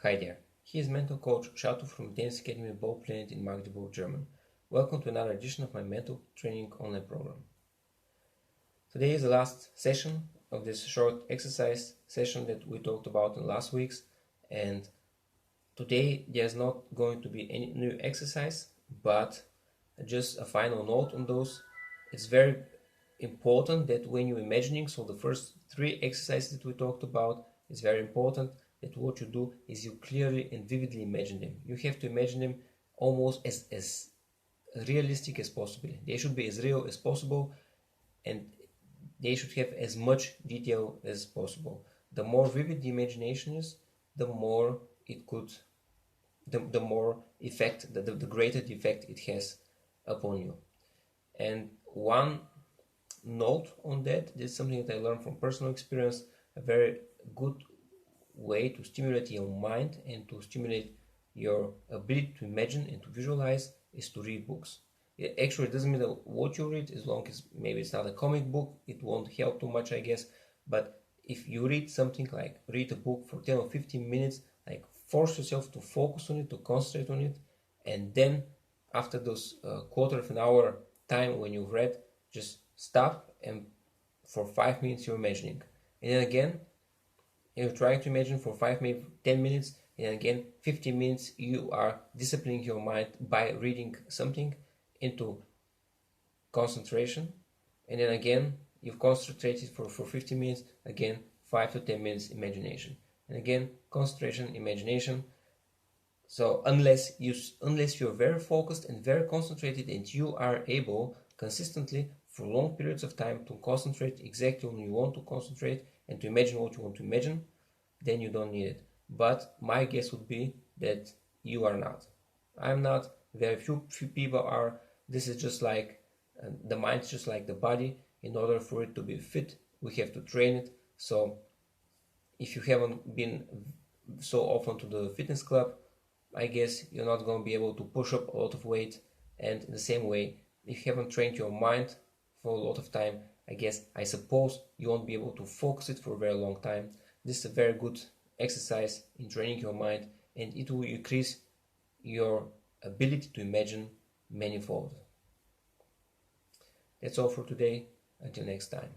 Hi there, he is mental coach Shato from Dance Academy Bauplanet in Magdeburg, Germany. Welcome to another edition of my mental training online program. Today is the last session of this short exercise session that we talked about in last week's, and today there's not going to be any new exercise, but just a final note on those. It's very important that when you're imagining, so the first three exercises that we talked about, it's very important that what you do is you clearly and vividly imagine them. You have to imagine them almost as realistic as possible. They should be as real as possible, and they should have as much detail as possible. The more vivid the imagination is, the more it could, the more effect, the greater the effect it has upon you. And one note on that, this is something that I learned from personal experience, a very good way to stimulate your mind and to stimulate your ability to imagine and to visualize is to read books. It actually doesn't matter what you read, as long as maybe it's not a comic book, it won't help too much, I guess. But if you read something, like read a book for 10 or 15 minutes, like force yourself to focus on it, to concentrate on it, and then after those quarter of an hour time when you've read, just stop and for 5 minutes you're imagining. And then again, you're trying to imagine for 5 minutes, 10 minutes, and again 15 minutes you are disciplining your mind by reading something into concentration. And then again you've concentrated for 15 minutes, again 5 to 10 minutes imagination, and again concentration, imagination. So unless you're very focused and very concentrated and you are able consistently for long periods of time to concentrate exactly when you want to concentrate and to imagine what you want to imagine, then you don't need it. But my guess would be that you are not. I'm not. Very few people are. This is just like the mind is just like the body. In order for it to be fit, we have to train it. So if you haven't been so often to the fitness club, I guess you're not going to be able to push up a lot of weight. And in the same way, if you haven't trained your mind for a lot of time, I suppose you won't be able to focus it for a very long time. This is a very good exercise in training your mind, and it will increase your ability to imagine manifold. That's all for today. Until next time.